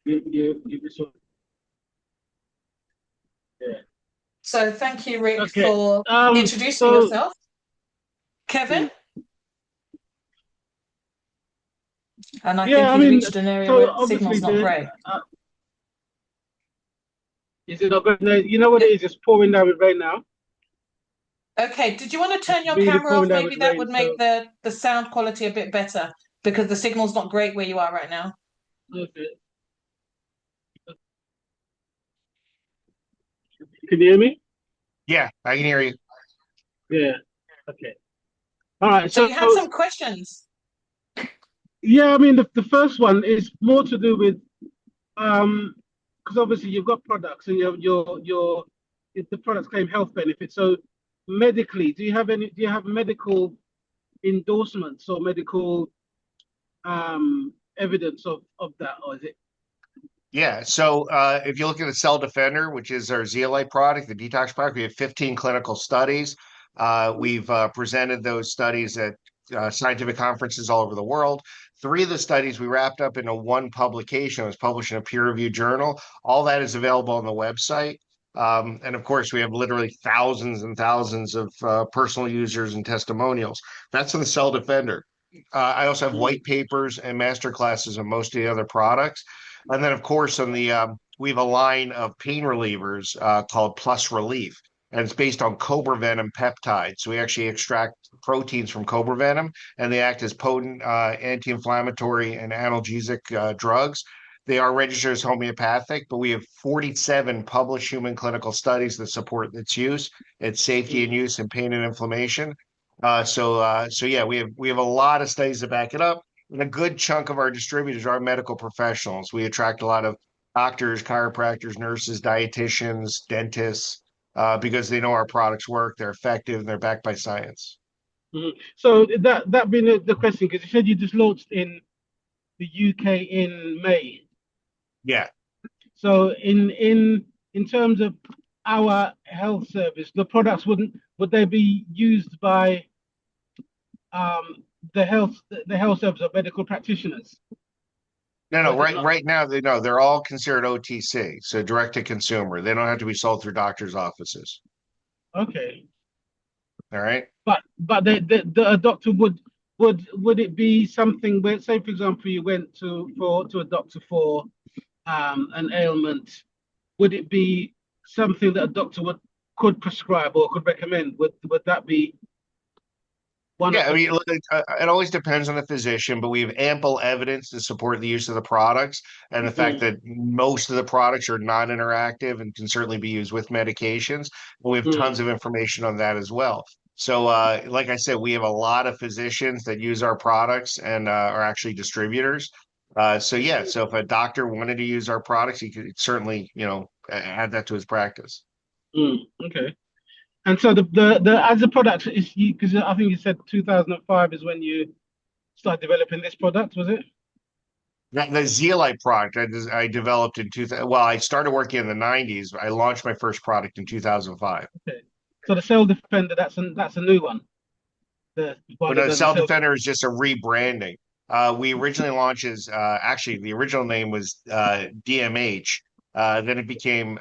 You just want- yeah. So thank you, Rick, Okay. for introducing So yourself. Kevin, mm, and I think yeah, I he's mean, reached an area so where the obviously signal's not the great. is it not good? No, you know what Yeah. it is? It's pouring down with rain now. Okay, did you want to It's turn your really camera off? pouring down Maybe with that rain. would make So the sound quality a bit better because the signal's not great where you are right now. okay. Can you hear me? Yeah, I can hear you. Yeah. Okay. All right. So So you had some questions. yeah, I mean the first one is more to do with because obviously you've got products and your if the products claim health benefits. So medically, do you have medical endorsements or medical evidence of that, or is it? Yeah, so if you look at the Cell Defender, which is our zeolite product, the detox product, we have 15 clinical studies. We've presented those studies at scientific conferences all over the world. Three of the studies we wrapped up into one publication. It was published in a peer-reviewed journal. All that is available on the website. And of course, we have literally thousands and thousands of personal users and testimonials. That's in the Cell Defender. I also have Mm, white papers and master classes on most of the other products. And then, of course, on the we have a line of pain relievers called Plus Relief, and it's based on cobra venom peptides. So we actually extract proteins from cobra venom, and they act as potent anti-inflammatory and analgesic drugs. They are registered as homeopathic, but we have 47 published human clinical studies that support its use, its safety and mm, use in pain and inflammation. So yeah, we have a lot of studies to back it up. And a good chunk of our distributors are medical professionals. We attract a lot of doctors, chiropractors, nurses, dietitians, dentists, because they know our products work, they're effective, and they're backed by science. mm. So that being the question, because you said you just launched in the UK in May. Yeah. So in terms of our health service, the products would they be used by um the health service of medical practitioners, No, or no, is it right not? right now they know they're all considered OTC, so direct to consumer. They don't have to be sold through doctors' offices. Okay, All right. but the doctor would it be something where, say for example, you went to a doctor for an ailment, would it be something that a doctor could prescribe or could recommend? Would that be one Yeah, of I the? mean, look, it always depends on the physician, but we have ample evidence to support the use of the products and the fact Mm, that most of the products are non-interactive and can certainly be used with medications. But we have mm, tons of information on that as well. So, like I said, we have a lot of physicians that use our products and are actually distributors. So yeah, so if a doctor wanted to use our products, he could certainly, add that to his practice. okay. And so the as a product is you because I think you said 2005 is when you started developing this product, was it? The zeolite product I developed in 2000. Well, I started working in the 90s. I launched my first product in 2005. Okay. So the Cell Defender, that's a new one. The But one that does the Cell Cell. Defender is just a rebranding. We originally launched as actually the original name was DMH. Then it became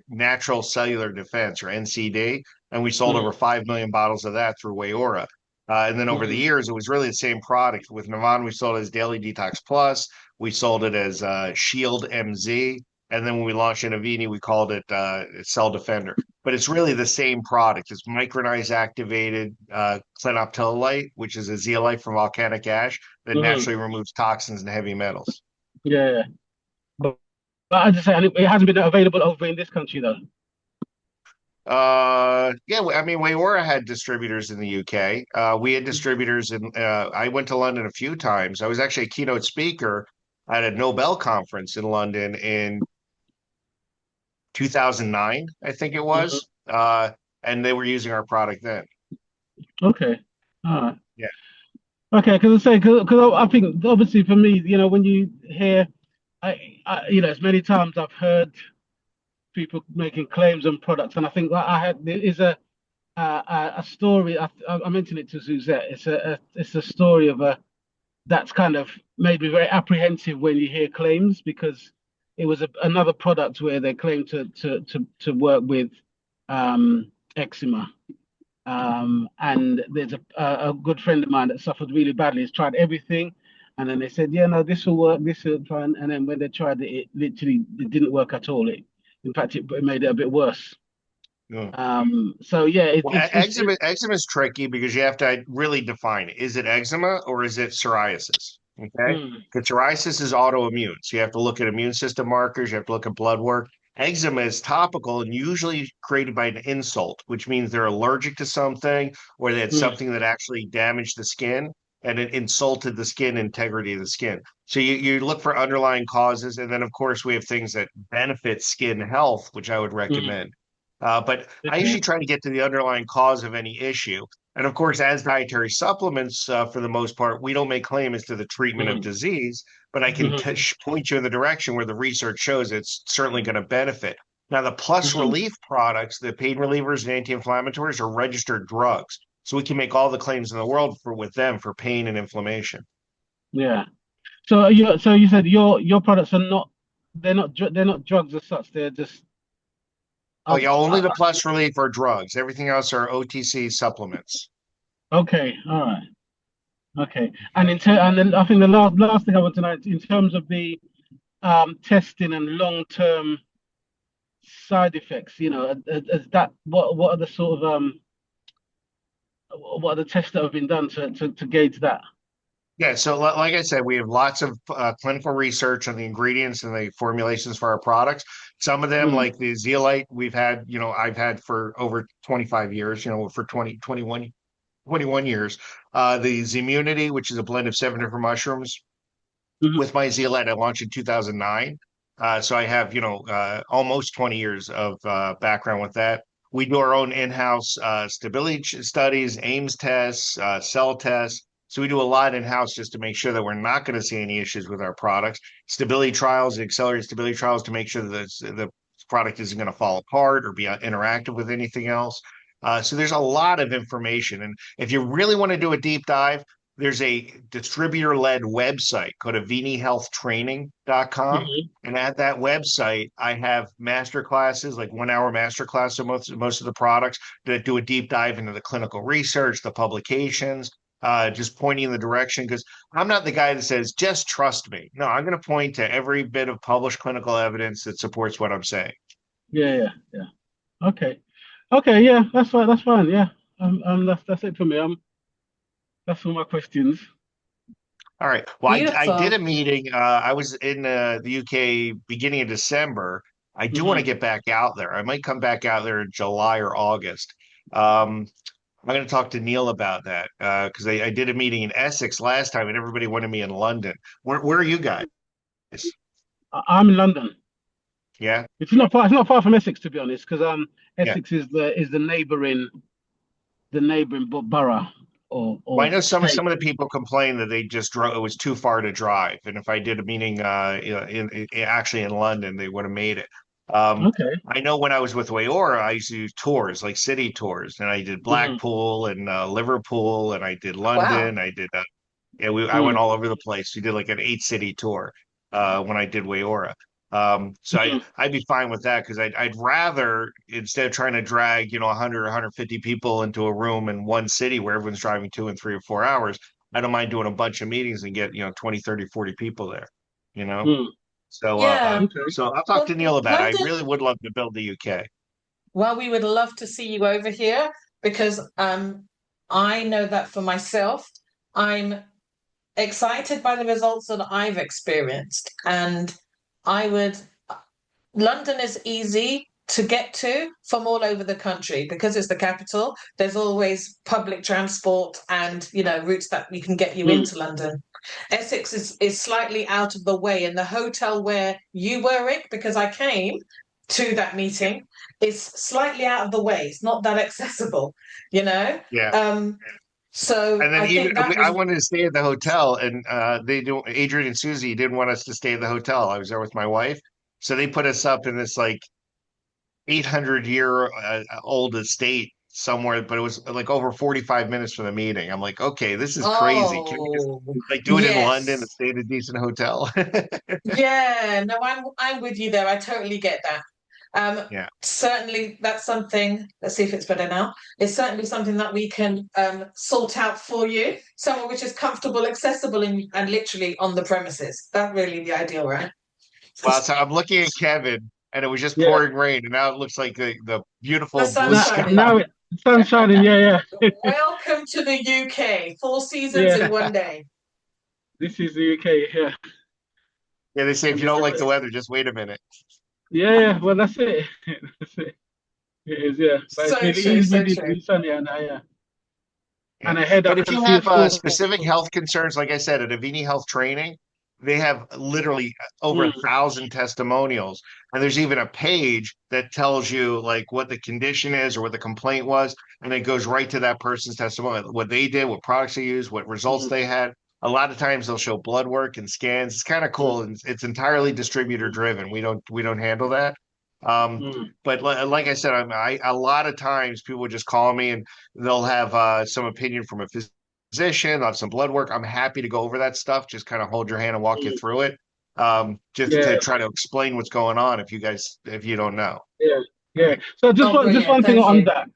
Natural Cellular Defense or NCD, and we sold Mm, over 5 million bottles of that through Wayora. And then over the mm, years, it was really the same product. With Navan, we sold it as Daily Detox Plus. We sold it as Shield MZ. And then when we launched in Avini, we called it Cell Defender. But it's really the same product. It's micronized activated clenoptilolite, which is a zeolite from volcanic ash that mm. naturally removes toxins and heavy metals. Yeah. But, but as I say, and it hasn't been available over in this country though. Yeah, I mean, Wayora had distributors in the UK. We had distributors in, I went to London a few times. I was actually a keynote speaker at a Nobel conference in London in 2009, I think it Mhm. was. And they were using our product then. Okay. All right. Yeah. Okay, because I say, because I think obviously for me, when you hear, as many times I've heard people making claims on products, and I think that there is a story. I mentioned it to Suzette. It's a story of a that's kind of made me very apprehensive when you hear claims because it was another product where they claimed to work with eczema. And there's a good friend of mine that suffered really badly. He's tried everything, and then they said, yeah, no, this will work. This will try, and then when they tried it, it literally it didn't work at all. In fact, it made it a bit worse. Yeah. So yeah, Well, eczema is tricky because you have to really define it. Is it eczema or is it psoriasis? Okay. mm, Because psoriasis is autoimmune. So you have to look at immune system markers, you have to look at blood work. Eczema is topical and usually created by an insult, which means they're allergic to something or they had mm, something that actually damaged the skin and it insulted the skin integrity of the skin. So you look for underlying causes. And then, of course, we have things that benefit skin health, which I would mm. recommend. But I Okay. usually try to get to the underlying cause of any issue. And of course, as dietary supplements, for the most part, we don't make claim as to the treatment of Mhm, disease, but I can mhm, point you in the direction where the research shows it's certainly going to benefit. Now, the plus mhm. relief products, the pain relievers and anti-inflammatories, are registered drugs. So we can make all the claims in the world with them for pain and inflammation. Yeah. So you said your products are not they're not drugs as such. They're just Oh, uh, yeah, only uh, the plus relief are drugs. Everything else are OTC supplements. okay. All right. Okay. And then I think the last thing I want to know in terms of the testing and long-term side effects, is that what are the sort of what are the tests that have been done to gauge that? Yeah, so like I said, we have lots of clinical research on the ingredients and the formulations for our products. Some of them, Mm, like the zeolite, I've had for over 25 years, for 21 years. The Zimmunity, which is a blend of 7 different mushrooms, mhm, with my zeolite, I launched in 2009. So I have, almost 20 years of background with that. We do our own in-house stability studies, Ames tests, cell tests. So we do a lot in-house just to make sure that we're not going to see any issues with our products. Stability trials, accelerated stability trials to make sure that the product isn't going to fall apart or be interactive with anything else. So there's a lot of information. And if you really want to do a deep dive, there's a distributor-led website called avinihealthtraining.com. mhm. And at that website, I have master classes, like 1 hour master class of most of the products that do a deep dive into the clinical research, the publications, just pointing in the direction. Because I'm not the guy that says, just trust me. No, I'm going to point to every bit of published clinical evidence that supports what I'm saying. Yeah, yeah, yeah. Okay. Okay, yeah, that's fine. That's fine. Yeah. That's it for me. That's all my questions. All right. Well, I did a Beautiful. meeting. I was in the UK beginning of December. I do want to Hmm. get back out there. I might come back out there in July or August. Um, I'm going to talk to Neil about that because I did a meeting in Essex last time and everybody wanted me in London. Where are you guys? I'm in London. Yeah. It's not far from Essex, to be honest, because Yeah. Essex is the neighboring borough Well, I or know some state. of the people complained that they just drove, it was too far to drive. And if I did a meeting actually in London, they would have made it. Um, Okay. I know when I was with Wayora, I used to do tours, like city tours, and I did Hmm. Blackpool and Liverpool, and I did Wow. London. I went Hmm. all over the place. We did like an 8 city tour when I did Wayora. So Hmm. I'd be fine with that because I'd rather instead of trying to drag 100 or 150 people into a room in one city where everyone's driving 2 and 3 or 4 hours. I don't mind doing a bunch of meetings and get 20, 30, 40 people there. You know. Hmm. So Yeah. Okay. I'll talk Well, to Neil about it. I London, really would love to build the UK. well, we would love to see you over here because I know that for myself, I'm excited by the results that I've experienced. And I would, London is easy to get to from all over the country because it's the capital. There's always public transport and, routes that you can get you Hmm. into London. Essex is slightly out of the way, and the hotel where you were, Rick, because I came to that meeting, is slightly out of the way. It's not that accessible, you know? Yeah. Um, so And then I even think that I was wanted to stay at the hotel, and they don't. Adrian and Susie didn't want us to stay at the hotel. I was there with my wife, so they put us up in this like 800-year old estate somewhere, but it was like over 45 minutes from the meeting. I'm like, okay, this is crazy. Can we just Oh, like do it in London and yes. stay in a decent hotel? Yeah, no, I'm with you there. I totally get that. Yeah. Certainly that's something, let's see if it's better now. It's certainly something that we can sort out for you. Somewhere which is comfortable, accessible, and literally on the premises. That's really the ideal, right? Well, so I'm looking at Kevin and it was just Yeah. pouring rain and now it looks like the The beautiful blue sun's Now, sky. shining. now it the sun's shining. Yeah, yeah, Welcome to the UK. Four seasons in yeah. one day. This is the UK. Yeah, Yeah, they say if and you this don't is like the weather, just wait a minute. yeah, yeah. Well, that's it. That's it. It is. Yeah, but So it true, is so really, true. really sunny, and Yeah. I head But up if to you see a have school. specific health concerns, like I said, at Avini Health Training, they have literally over Mm, 1,000 testimonials. And there's even a page that tells you like what the condition is or what the complaint was. And it goes right to that person's testimony, what they did, what products they used, what results mm, they had. A lot of times they'll show blood work and scans. It's kind of cool. mm, And it's entirely distributor mm, driven. We don't handle that. Um, mm. but like I said, a lot of times people just call me and they'll have some opinion from a physician, on some blood work. I'm happy to go over that stuff. Just kind of hold your hand and walk you Mm. through it. Just to Yeah, try to explain what's going on if you don't know. yeah, yeah. So Oh, just brilliant. one thing Thank on you. that.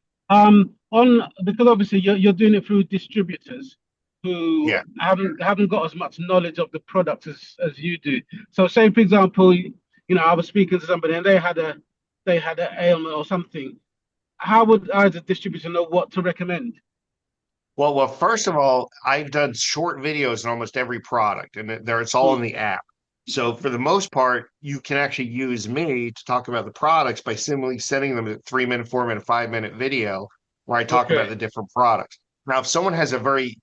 On because obviously you're doing it through distributors who Yeah. haven't got as much knowledge of the product as you do. So say for example, I was speaking to somebody and they had an ailment or something. How would I as a distributor know what to recommend? Well, first of all, I've done short videos on almost every product, and it's all in Mm, the app. So for the most part, you can actually use me to talk about the products by simply sending them a 3 minute, 4 minute, 5 minute video where I talk okay. about the different products. Now, if someone has a very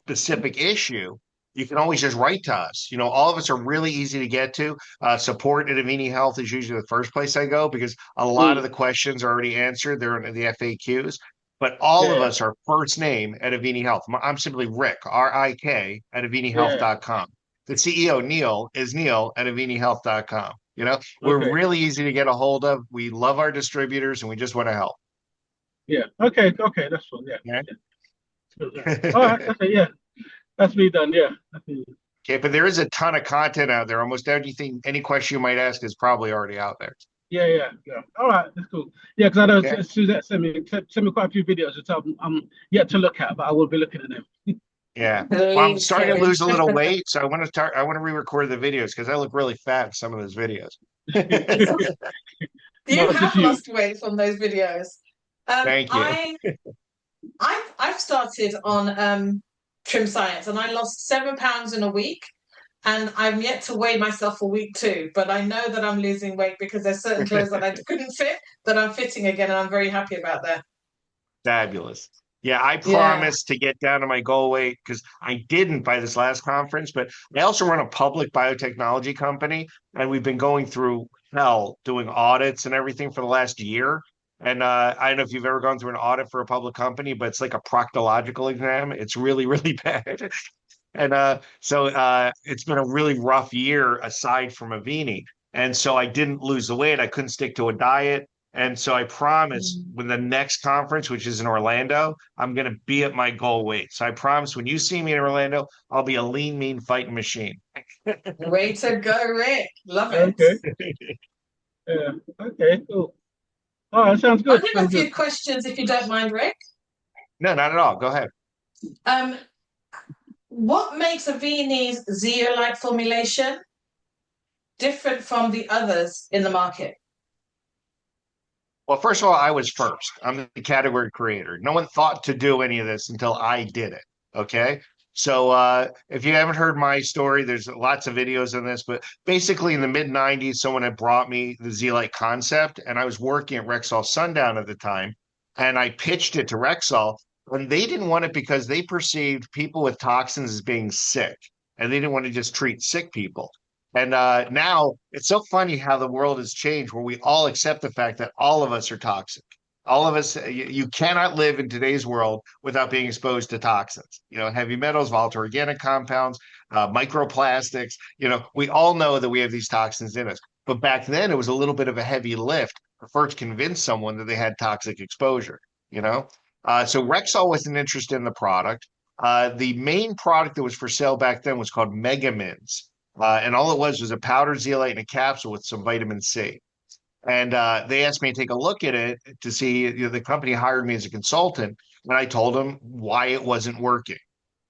specific issue, you can always just write to us. All of us are really easy to get to. Support at Avini Health is usually the first place I go because a lot of Mm, the questions are already answered. They're in the FAQs. But all of yeah, us are first name at Avini Health. I'm simply Rik, RIK, at yeah. AviniHealth.com. The CEO, Neil, is Neil at AviniHealth.com. We're Okay. really easy to get a hold of. We love our distributors and we just want to help. Yeah. Okay. Okay. That's fine. Yeah. Yeah. Yeah. Good, yeah. All right. Okay. Yeah. That's me done. Yeah. That's me. Okay, but there is a ton of content out there. Almost anything, any question you might ask is probably already out there. Yeah. Yeah. Yeah. All right. That's cool. Yeah. Because I know Okay. Suzette sent me quite a few videos which I'm yet to look at, but I will be looking at them. Yeah. Well, I'm Please, starting to Kevin. lose a little weight, so I want to re-record the videos because I look really fat in some of those videos. You Not just have you. lost weight from those videos. Thank you. I've started on Trim Science and I lost 7 pounds in a week. And I'm yet to weigh myself for week two, but I know that I'm losing weight because there's certain clothes that I couldn't fit that I'm fitting again, and I'm very happy about that. Fabulous. Yeah, I Yeah. promised to get down to my goal weight because I didn't by this last conference, but I also run a public biotechnology company, and we've been going through hell doing audits and everything for the last year. And I don't know if you've ever gone through an audit for a public company, but it's like a proctological exam. It's really, really bad. And it's been a really rough year aside from Avini. And so I didn't lose the weight. I couldn't stick to a diet. And so I promise Mm. when the next conference, which is in Orlando, I'm going to be at my goal weight. So I promise when you see me in Orlando, I'll be a lean, mean fighting machine. Way to go, Rick. Love it. Okay. Yeah. Okay. Cool. All right. Sounds I good. have a Sounds good. few questions if you don't mind, Rick. No, not at all. Go ahead. Um, what makes Avini's zeolite formulation different from the others in the market? Well, first of all, I was first. I'm the category creator. No one thought to do any of this until I did it. Okay. So if you haven't heard my story, there's lots of videos on this, but basically in the mid 90s, someone had brought me the Zeolite concept, and I was working at Rexall Sundown at the time, and I pitched it to Rexall, and they didn't want it because they perceived people with toxins as being sick, and they didn't want to just treat sick people. And now it's so funny how the world has changed where we all accept the fact that all of us are toxic. All of us, you cannot live in today's world without being exposed to toxins. Heavy metals, volatile organic compounds, microplastics. We all know that we have these toxins in us. But back then, it was a little bit of a heavy lift to first convince someone that they had toxic exposure. So Rexall wasn't interested in the product. The main product that was for sale back then was called Megamins. And all it was a powdered zeolite in a capsule with some vitamin C. And they asked me to take a look at it to see, the company hired me as a consultant, and I told them why it wasn't working.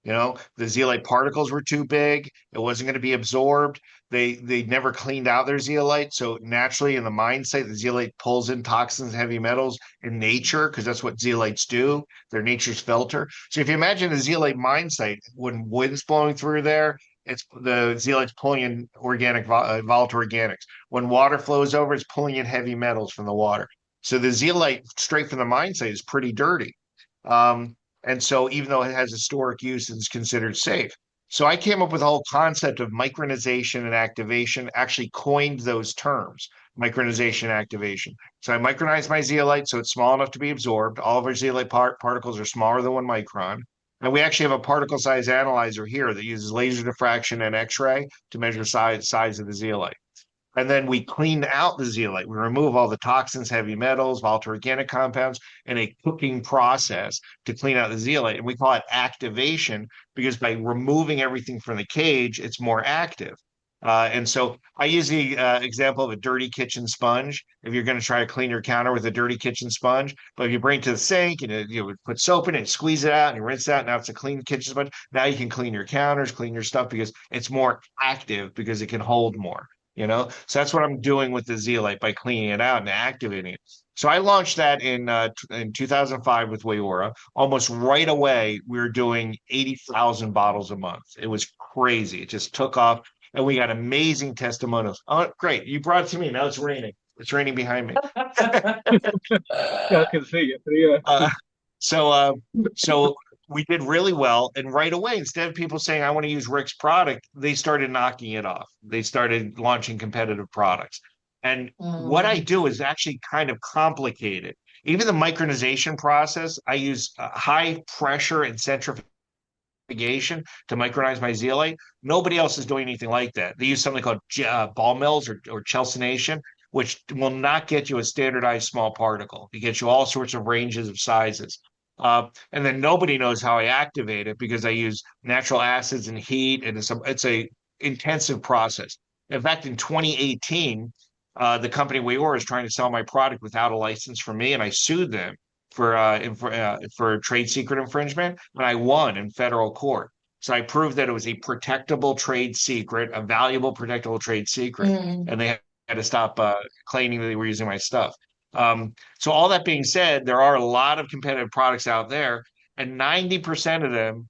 The zeolite particles were too big. It wasn't going to be absorbed. They never cleaned out their zeolite. So naturally in the mine site, the zeolite pulls in toxins, heavy metals in nature, because that's what zeolites do. They're nature's filter. So if you imagine a zeolite mine site, when wind's blowing through there, it's the zeolite's pulling in organic, volatile organics. When water flows over, it's pulling in heavy metals from the water. So the zeolite straight from the mine site is pretty dirty. And so even though it has historic use, it's considered safe. So I came up with the whole concept of micronization and activation, actually coined those terms, micronization and activation. So I micronized my zeolite so it's small enough to be absorbed. All of our zeolite particles are smaller than 1 micron. And we actually have a particle size analyzer here that uses laser diffraction and X-ray to measure size of the zeolite. And then we clean out the zeolite. We remove all the toxins, heavy metals, volatile organic compounds in a cooking process to clean out the zeolite. And we call it activation because by removing everything from the cage, it's more active. And so I use the example of a dirty kitchen sponge. If you're going to try to clean your counter with a dirty kitchen sponge, but if you bring it to the sink and you put soap in it, squeeze it out, and you rinse it out, now it's a clean kitchen sponge. Now you can clean your counters, clean your stuff because it's more active because it can hold more. So that's what I'm doing with the zeolite by cleaning it out and activating it. So I launched that in 2005 with Wayora. Almost right away, we were doing 80,000 bottles a month. It was crazy. It just took off, and we got amazing testimonials. Oh, great! You brought it to me. Now it's raining. It's raining behind me. Yeah, I can see it. Yeah. So we did really well. And right away, instead of people saying, I want to use Rik's product, they started knocking it off. They started launching competitive products. And what I do is actually kind of complicated. Even the micronization process, I use high pressure and centrifugation to micronize my zeolite. Nobody else is doing anything like that. They use something called ball mills or chelsination, which will not get you a standardized small particle. It gets you all sorts of ranges of sizes. And then nobody knows how I activate it because I use natural acids and heat, and it's a intensive process. In fact, in 2018, the company Wayora is trying to sell my product without a license from me, and I sued them for trade secret infringement, and I won in federal court. So I proved that it was a protectable trade secret, a valuable protectable trade secret, and they had to stop claiming that they were using my stuff. So all that being said, there are a lot of competitive products out there, and 90% of them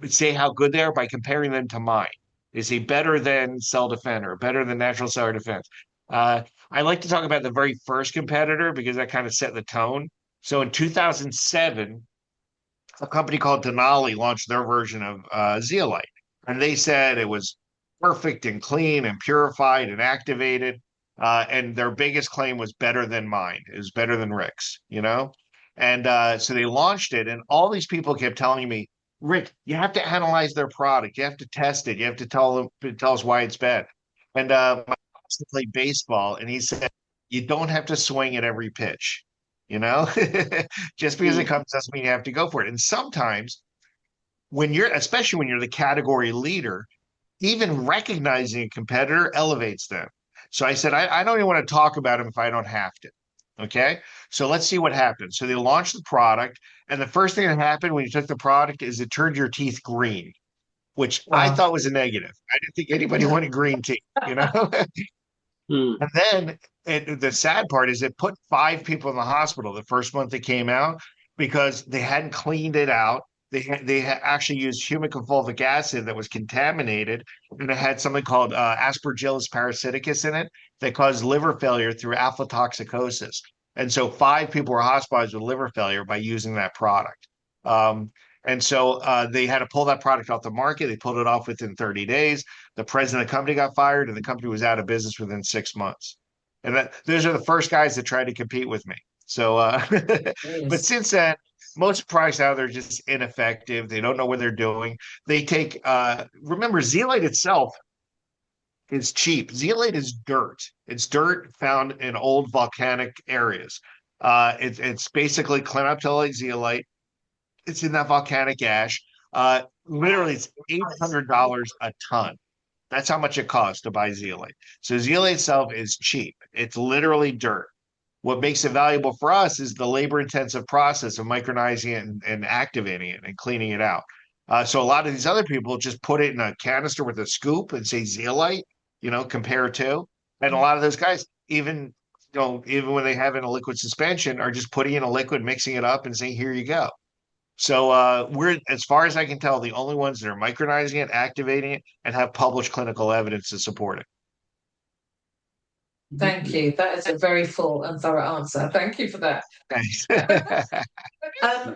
say how good they are by comparing them to mine. They say better than Cell Defender, better than Natural Cellular Defense. I like to talk about the very first competitor because that kind of set the tone. So in 2007, a company called Denali launched their version of zeolite, and they said it was perfect and clean and purified and activated. And their biggest claim was better than mine. It was better than Rik's, And so they launched it, and all these people kept telling me, Rik, you have to analyze their product. You have to test it. You have to tell us why it's bad. And my boss played baseball, and he said, you don't have to swing at every pitch, just because it comes doesn't mean you have to go for it. And sometimes especially when you're the category leader, even recognizing a competitor elevates them. So I said, I don't even want to talk about them if I don't have to. Okay. So let's see what happens. So they launched the product. And the first thing that happened when you took the product is it turned your teeth green, which I thought was a negative. I didn't think anybody wanted green teeth, And then the sad part is it put 5 people in the hospital the first month they came out because they hadn't cleaned it out. They actually used humic and fulvic acid that was contaminated, and it had something called Aspergillus parasiticus in it that caused liver failure through aflatoxicosis. And so 5 people were hospitalized with liver failure by using that product. And so they had to pull that product off the market. They pulled it off within 30 days. The president of the company got fired, and the company was out of business within 6 months. And those are the first guys that tried to compete with me. So, but since then, most products out there are just ineffective. They don't know what they're doing. They take, remember, zeolite itself is cheap. Zeolite is dirt. It's dirt found in old volcanic areas. It's basically clinoptilate zeolite. It's in that volcanic ash. Literally, it's $800 a ton. That's how much it costs to buy zeolite. So zeolite itself is cheap. It's literally dirt. What makes it valuable for us is the labor-intensive process of micronizing it and activating it and cleaning it out. So a lot of these other people just put it in a canister with a scoop and say zeolite, compare to. And a lot of those guys, even when they have it in a liquid suspension, are just putting in a liquid, mixing it up, and saying, "Here you go." So we're, as far as I can tell, the only ones that are micronizing it, activating it, and have published clinical evidence to support it. Thank you. That is a very full and thorough answer. Thank you for that. Thanks.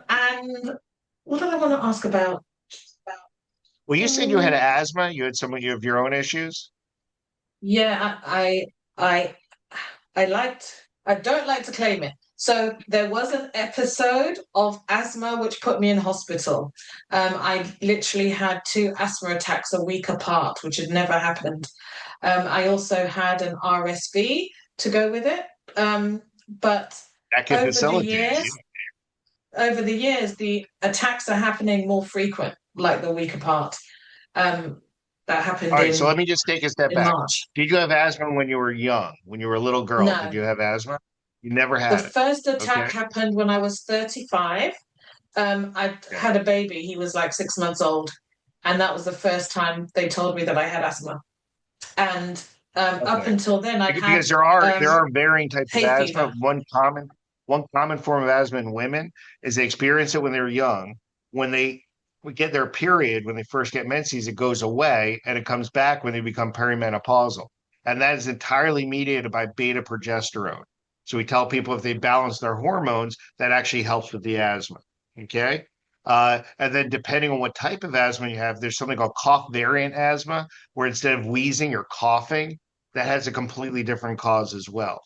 And what did I want to ask about? Well, you said you had asthma. You had some of your own issues. Yeah, I don't like to claim it. So there was an episode of asthma which put me in hospital. I literally had 2 asthma attacks a week apart, which had never happened. I also had an RSV to go with it. But That could over the facilitate years, it. the attacks are happening more frequent, like the week apart. That happened All right, so let me just take a step in back. March. Did you have asthma when you were young, when you were a little girl? Did No, you have asthma? You never the had it. first attack Okay. happened when I was 35. I Okay. had a baby. He was like 6 months old, and that was the first time they told me that I had asthma. And up Okay. until then, I'd had Because there are varying types of hay asthma. fever. One common form of asthma in women is they experience it when they're young. When they get their period, when they first get menses, it goes away and it comes back when they become perimenopausal. And that is entirely mediated by beta progesterone. So we tell people if they balance their hormones, that actually helps with the asthma. Okay. And then depending on what type of asthma you have, there's something called cough variant asthma, where instead of wheezing, you're coughing. That has a completely different cause as well.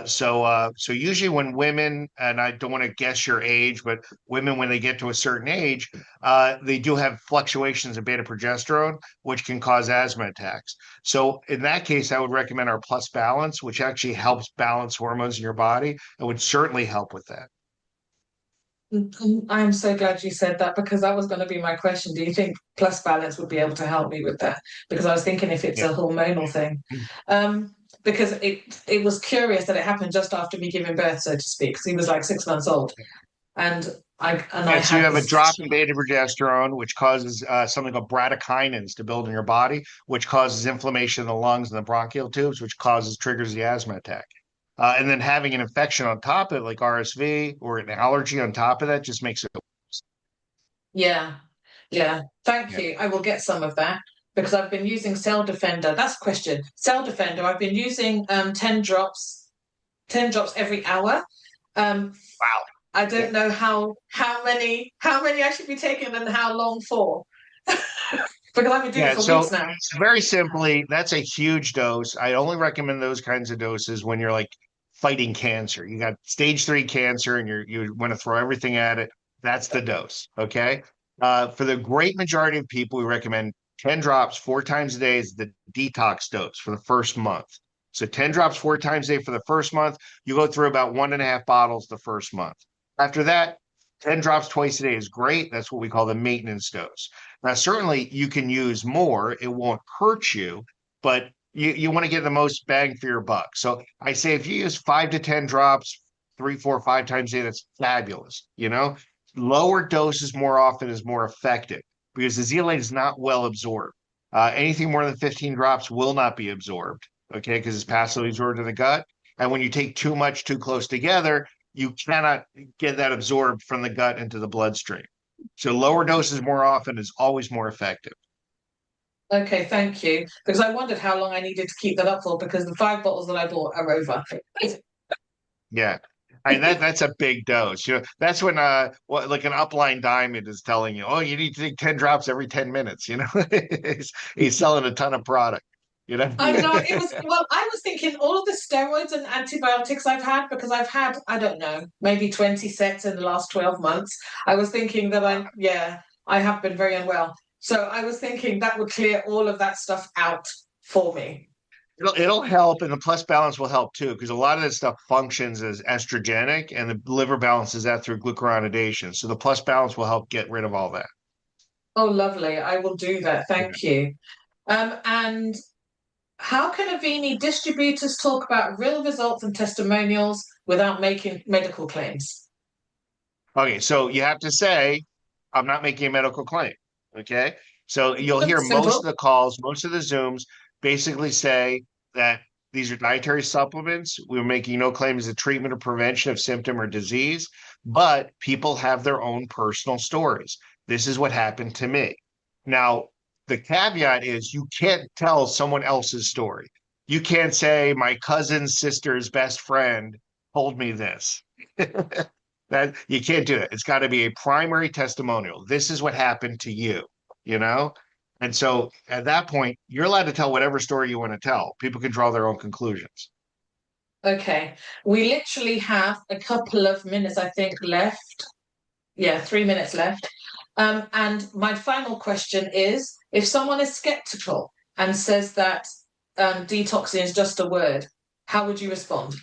So usually when women, and I don't want to guess your age, but women, when they get to a certain age, they do have fluctuations in beta progesterone, which can cause asthma attacks. So in that case, I would recommend our Plus Balance, which actually helps balance hormones in your body. It would certainly help with that. I'm so glad you said that because that was going to be my question. Do you think Plus Balance would be able to help me with that? Because I was thinking if it's Yeah. a hormonal thing. Because it was curious that it happened just after me giving birth, so to speak, because he was like 6 months old. And I Yeah, so you had have a this. drop in beta progesterone, which causes something called bradykinins to build in your body, which causes inflammation in the lungs and the bronchial tubes, which triggers the asthma attack. And then having an infection on top of it, like RSV or an allergy on top of that, just makes it worse. Yeah, yeah. Thank Yeah. you. I will get some of that because I've been using Cell Defender. That's a question. Cell Defender. I've been using 10 drops every hour. Um, Wow. I Yeah. don't know how many I should be taking and how long for. Because I've been doing it Yeah. for weeks So now. very simply, that's a huge dose. I only recommend those kinds of doses when you're like fighting cancer. You got stage 3 cancer and you want to throw everything at it. That's the dose. Okay. For the great majority of people, we recommend 10 drops 4 times a day is the detox dose for the first month. So 10 drops 4 times a day for the first month. You go through about 1.5 bottles the first month. After that, 10 drops twice a day is great. That's what we call the maintenance dose. Now, certainly you can use more. It won't hurt you, but you want to get the most bang for your buck. So I say if you use 5 to 10 drops, 3, 4, 5 times a day, that's fabulous. Lower doses more often is more effective because the zeolite is not well absorbed. Anything more than 15 drops will not be absorbed, okay, because it's passively absorbed in the gut. And when you take too much too close together, you cannot get that absorbed from the gut into the bloodstream. So lower doses more often is always more effective. Okay, thank you. Because I wondered how long I needed to keep that up for because the 5 bottles that I bought are over. Yeah. I mean that's a big dose. That's when what like an upline diamond is telling you, oh, you need to take 10 drops every 10 minutes, he's selling a ton of product, you know. I know it was, well, I was thinking all of the steroids and antibiotics I've had, because I've had, I don't know, maybe 20 sets in the last 12 months. I was thinking that I have been very unwell. So I was thinking that would clear all of that stuff out for me. It'll help, and the plus balance will help too, because a lot of this stuff functions as estrogenic, and the liver balances that through glucuronidation. So the plus balance will help get rid of all that. Oh, lovely. I will do that. Yeah. Thank you. And how can Avini distributors talk about real results and testimonials without making medical claims? Okay, so you have to say, I'm not making a medical claim. Okay. So you'll hear most Simple. of the calls, most of the Zooms basically say that these are dietary supplements. We're making no claim as a treatment or prevention of symptom or disease, but people have their own personal stories. This is what happened to me. Now, the caveat is you can't tell someone else's story. You can't say my cousin's sister's best friend told me this. That you can't do it. It's got to be a primary testimonial. This is what happened to you, you know? And so at that point, you're allowed to tell whatever story you want to tell. People can draw their own conclusions. Okay. We literally have a couple of minutes, I think, left. Yeah, 3 minutes left. And my final question is, if someone is skeptical and says that detoxing is just a word, how would you respond?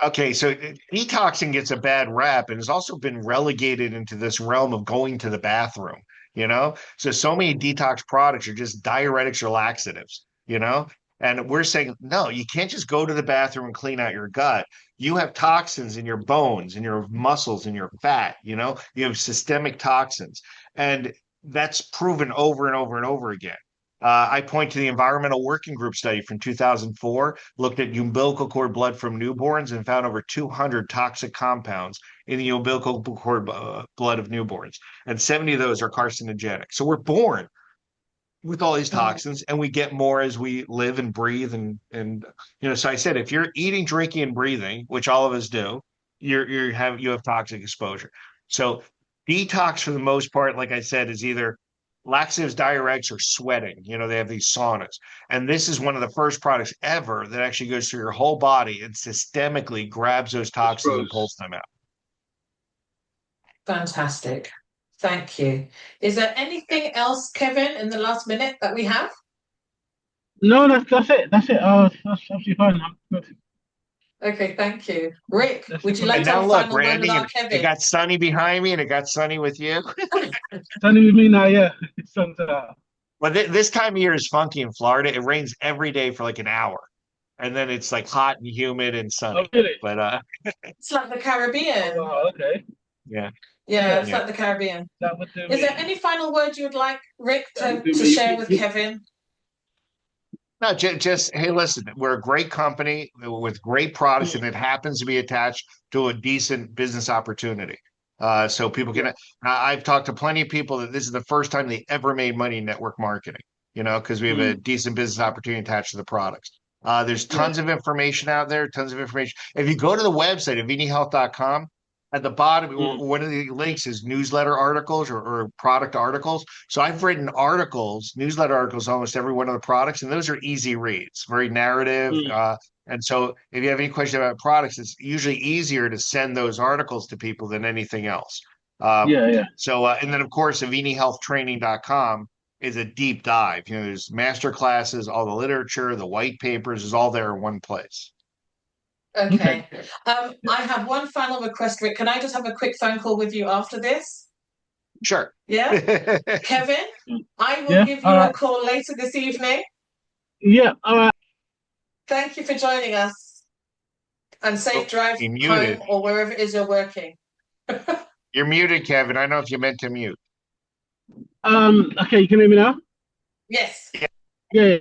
Okay, so detoxing gets a bad rap and has also been relegated into this realm of going to the bathroom, you know? So many detox products are just diuretics or laxatives, you know? And we're saying, no, you can't just go to the bathroom and clean out your gut. You have toxins in your bones, in your muscles, in your fat, you know? You have systemic toxins. And that's proven over and over and over again. I point to the Environmental Working Group study from 2004, looked at umbilical cord blood from newborns and found over 200 toxic compounds in the umbilical cord blood of newborns, and 70 of those are carcinogenic. So we're born with all these toxins, and we get more as we live and breathe. And so I said, if you're eating, drinking, and breathing, which all of us do, you have toxic exposure. So detox for the most part, like I said, is either laxatives, diuretics, or sweating. They have these saunas. And this is one of the first products ever that actually goes through your whole body and systemically grabs those toxins and pulls them out. Fantastic. Thank you. Is there anything else, Kevin, in the last minute that we have? No, that's it. That's it. That's absolutely fine. I'm good. Okay, thank you. Rik, That's would it you for like me. to have Now a look, final word with Randy, our it Kevin? got Sunny behind me and it got Sunny with you. Sunny with me now, yeah. Sun's out. Well, this time of year is funky in Florida. It rains every day for like an hour, and then it's like hot and humid and Oh, sunny. really? But It's like the Oh, Caribbean. wow, okay. yeah, Yeah, it's Yeah, yeah. like the Caribbean. that would do Is there me. any final word you would like, Rik, That would to, do to me. share with Kevin? No, just hey, listen, we're a great company with great products, Mm, and it happens to be attached to a decent business opportunity. So people yeah. can. I've talked to plenty of people that this is the first time they ever made money in network marketing. Because we have a Mm, decent business opportunity attached to the products. There's yeah. tons of information out there, tons of information. If you go to the website, avinihealth.com, at the bottom, Mm, one of the links is newsletter articles or product articles. So I've written articles, newsletter articles, almost every one of the products, and those are easy reads, very narrative. mm, And so if you have any question about products, it's usually easier to send those articles to people than anything else. Um, yeah, yeah. and then of course, avinihealthtraining.com is a deep dive. There's master classes, all the literature, the white papers is all there in one place. Okay. Okay. I have one final request, Rik. Can I just have a quick phone call with you after this? Sure. Yeah? Kevin, I will Yeah. give All you a right. call later this evening. Yeah. All right. Thank you for joining us. And safe Oh, drive you're home muted. or wherever it is you're working. You're muted, Kevin. I don't know if you meant to mute. Okay. You can hear me now? Yes. Yeah.